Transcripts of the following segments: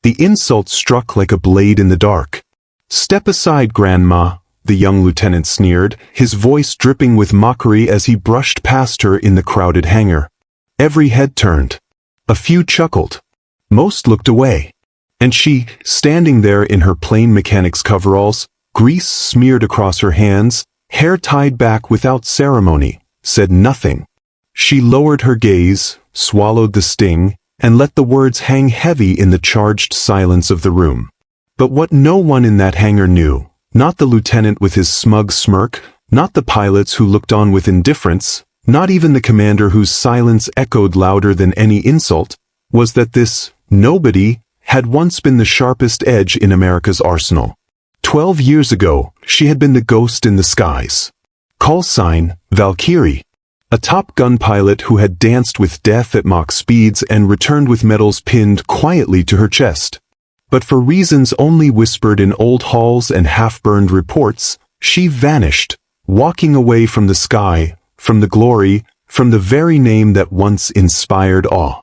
The insult struck like a blade in the dark. "Step aside, Grandma," the young lieutenant sneered, his voice dripping with mockery as he brushed past her in the crowded hangar. Every head turned. A few chuckled. Most looked away. And she, standing there in her plain mechanic's coveralls, grease smeared across her hands, hair tied back without ceremony, said nothing. She lowered her gaze, swallowed the sting, and let the words hang heavy in the charged silence of the room. But what no one in that hangar knew, not the lieutenant with his smug smirk, not the pilots who looked on with indifference, not even the commander whose silence echoed louder than any insult, was that this nobody had once been the sharpest edge in America's arsenal. 12 years ago, she had been the ghost in the skies. Call sign, Valkyrie. A Top Gun pilot who had danced with death at Mach speeds and returned with medals pinned quietly to her chest. But for reasons only whispered in old halls and half-burned reports, she vanished, walking away from the sky, from the glory, from the very name that once inspired awe.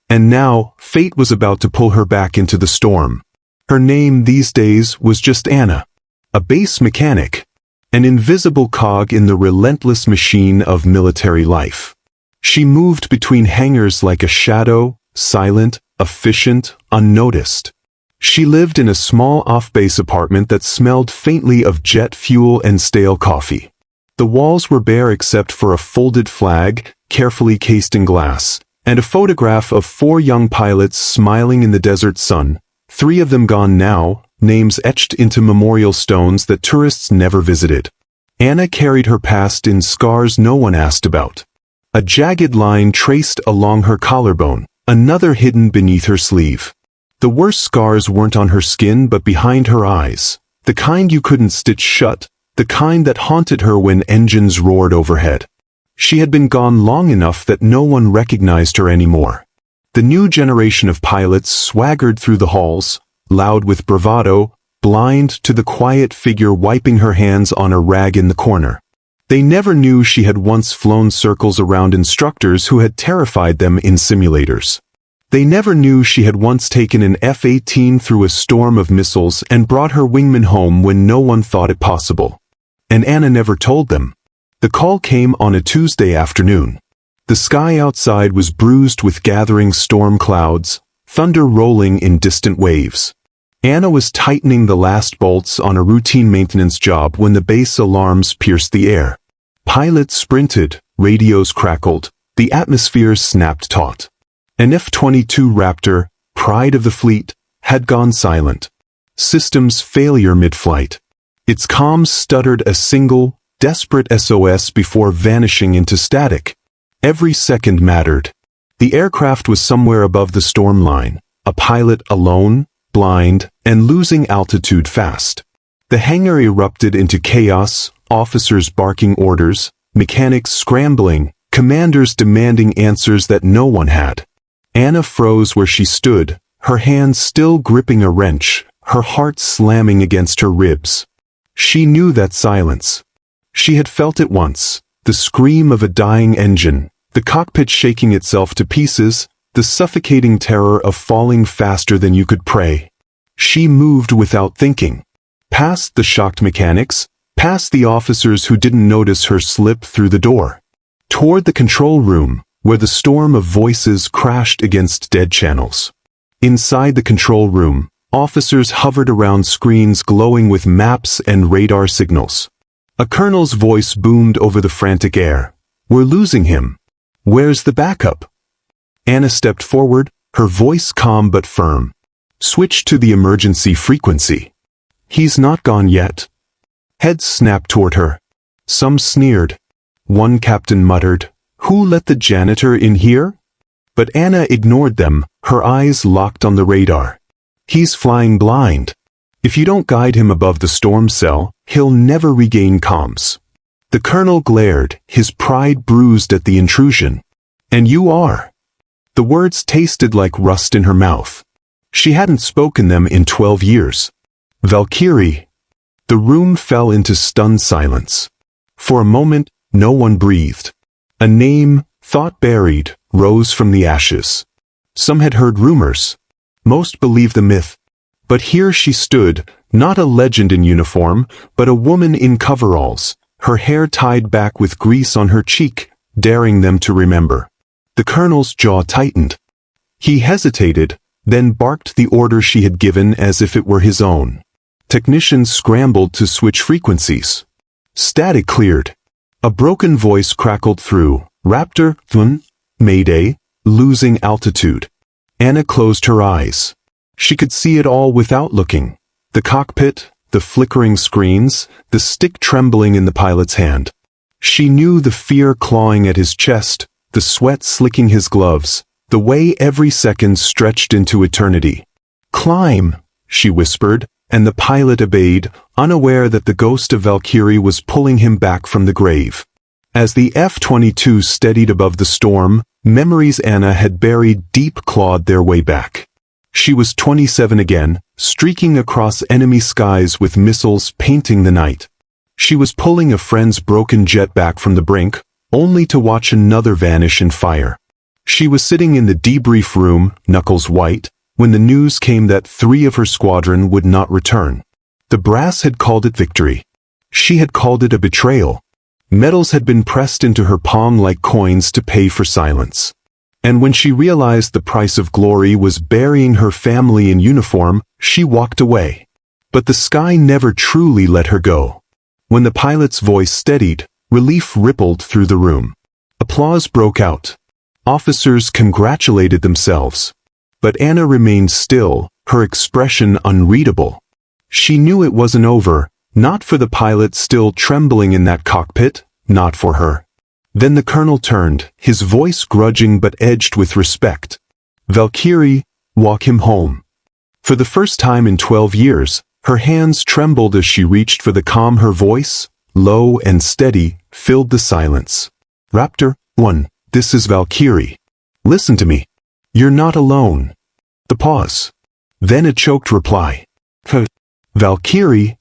And now, fate was about to pull her back into the storm. Her name these days was just Anna. A base mechanic. An invisible cog in the relentless machine of military life. She moved between hangars like a shadow, silent, efficient, unnoticed. She lived in a small off-base apartment that smelled faintly of jet fuel and stale coffee. The walls were bare except for a folded flag, carefully cased in glass, and a photograph of 4 young pilots smiling in the desert sun, 3 of them gone now, names etched into memorial stones that tourists never visited. Anna carried her past in scars no one asked about. A jagged line traced along her collarbone, another hidden beneath her sleeve. The worst scars weren't on her skin but behind her eyes, the kind you couldn't stitch shut, the kind that haunted her when engines roared overhead. She had been gone long enough that no one recognized her anymore. The new generation of pilots swaggered through the halls, loud with bravado, blind to the quiet figure wiping her hands on a rag in the corner. They never knew she had once flown circles around instructors who had terrified them in simulators. They never knew she had once taken an F-18 through a storm of missiles and brought her wingman home when no one thought it possible. And Anna never told them. The call came on a Tuesday afternoon. The sky outside was bruised with gathering storm clouds, thunder rolling in distant waves. Anna was tightening the last bolts on a routine maintenance job when the base alarms pierced the air. Pilots sprinted, radios crackled, the atmosphere snapped taut. An F-22 Raptor, pride of the fleet, had gone silent. Systems failure mid-flight. Its comms stuttered a single, desperate SOS before vanishing into static. Every second mattered. The aircraft was somewhere above the storm line, a pilot alone, blind, and losing altitude fast. The hangar erupted into chaos, officers barking orders, mechanics scrambling, commanders demanding answers that no one had. Anna froze where she stood, her hands still gripping a wrench, her heart slamming against her ribs. She knew that silence. She had felt it once, the scream of a dying engine, the cockpit shaking itself to pieces, the suffocating terror of falling faster than you could pray. She moved without thinking. Past the shocked mechanics, past the officers who didn't notice her slip through the door. Toward the control room, where the storm of voices crashed against dead channels. Inside the control room, officers hovered around screens glowing with maps and radar signals. A colonel's voice boomed over the frantic air. "We're losing him. Where's the backup?" Anna stepped forward, her voice calm but firm. "Switch to the emergency frequency." "He's not gone yet." Heads snapped toward her. Some sneered. One captain muttered, "Who let the janitor in here?" But Anna ignored them, her eyes locked on the radar. "He's flying blind. If you don't guide him above the storm cell, he'll never regain comms." The colonel glared, his pride bruised at the intrusion. "And you are." The words tasted like rust in her mouth. She hadn't spoken them in 12 years. "Valkyrie." The room fell into stunned silence. For a moment, no one breathed. A name, thought buried, rose from the ashes. Some had heard rumors. Most believe the myth. But here she stood, not a legend in uniform, but a woman in coveralls, her hair tied back with grease on her cheek, daring them to remember. The colonel's jaw tightened. He hesitated, then barked the order she had given as if it were his own. Technicians scrambled to switch frequencies. Static cleared. A broken voice crackled through. Raptor, Mayday, losing altitude. Anna closed her eyes. She could see it all without looking. The cockpit, the flickering screens, the stick trembling in the pilot's hand. She knew the fear clawing at his chest, the sweat slicking his gloves, the way every second stretched into eternity. "Climb," she whispered, and the pilot obeyed, unaware that the ghost of Valkyrie was pulling him back from the grave. As the F-22 steadied above the storm, memories Anna had buried deep clawed their way back. She was 27 again, streaking across enemy skies with missiles painting the night. She was pulling a friend's broken jet back from the brink, only to watch another vanish in fire. She was sitting in the debrief room, knuckles white, when the news came that 3 of her squadron would not return. The brass had called it victory. She had called it a betrayal. Medals had been pressed into her palm like coins to pay for silence. And when she realized the price of glory was burying her family in uniform, she walked away. But the sky never truly let her go. When the pilot's voice steadied, relief rippled through the room. Applause broke out. Officers congratulated themselves. But Anna remained still, her expression unreadable. She knew it wasn't over, not for the pilot still trembling in that cockpit, not for her. Then the colonel turned, his voice grudging but edged with respect. "Valkyrie, walk him home." For the first time in 12 years, her hands trembled as she reached for the calm. Her voice, low and steady, filled the silence. "Raptor 1, this is Valkyrie. Listen to me. You're not alone." The pause. Then a choked reply. "Valkyrie."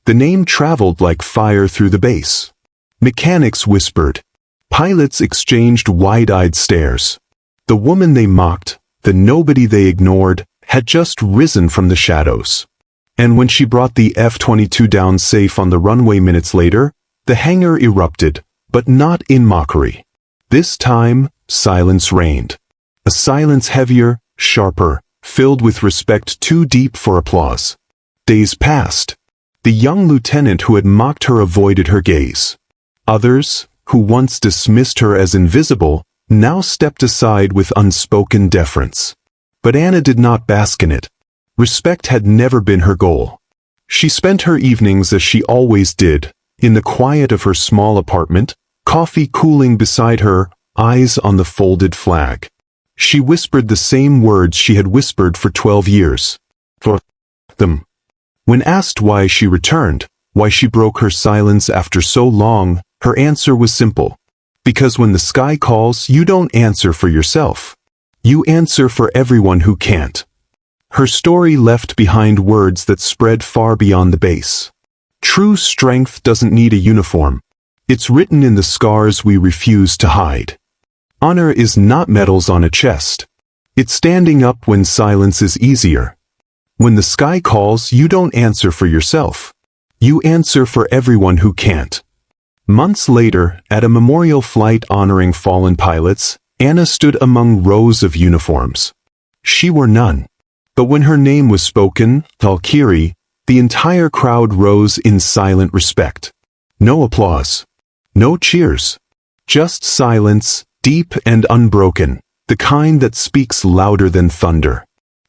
The name traveled like fire through the base. Mechanics whispered. Pilots exchanged wide-eyed stares. The woman they mocked, the nobody they ignored, had just risen from the shadows. And when she brought the F-22 down safe on the runway minutes later, the hangar erupted, but not in mockery. This time, silence reigned. A silence heavier, sharper, filled with respect too deep for applause. Days passed. The young lieutenant who had mocked her avoided her gaze. Others, who once dismissed her as invisible, now stepped aside with unspoken deference. But Anna did not bask in it. Respect had never been her goal. She spent her evenings as she always did, in the quiet of her small apartment, coffee cooling beside her, eyes on the folded flag. She whispered the same words she had whispered for 12 years. For them. When asked why she returned, why she broke her silence after so long, her answer was simple. Because when the sky calls, you don't answer for yourself. You answer for everyone who can't. Her story left behind words that spread far beyond the base. True strength doesn't need a uniform. It's written in the scars we refuse to hide. Honor is not medals on a chest. It's standing up when silence is easier. When the sky calls, you don't answer for yourself. You answer for everyone who can't. Months later, at a memorial flight honoring fallen pilots, Anna stood among rows of uniforms. She wore none. But when her name was spoken, Valkyrie, the entire crowd rose in silent respect. No applause. No cheers. Just silence, deep and unbroken, the kind that speaks louder than thunder.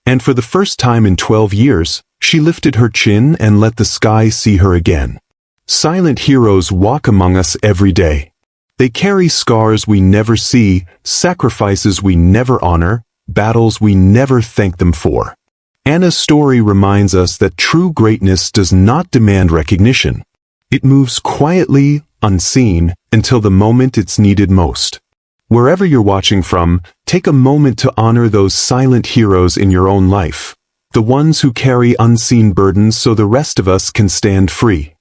And for the first time in 12 years, she lifted her chin and let the sky see her again. Silent heroes walk among us every day. They carry scars we never see, sacrifices we never honor, battles we never thank them for. Anna's story reminds us that true greatness does not demand recognition. It moves quietly, unseen, until the moment it's needed most. Wherever you're watching from, take a moment to honor those silent heroes in your own life. The ones who carry unseen burdens so the rest of us can stand free.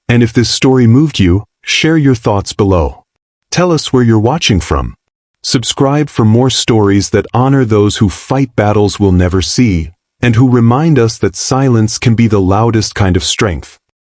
And if this story moved you, share your thoughts below. Tell us where you're watching from. Subscribe for more stories that honor those who fight battles we'll never see, and who remind us that silence can be the loudest kind of strength.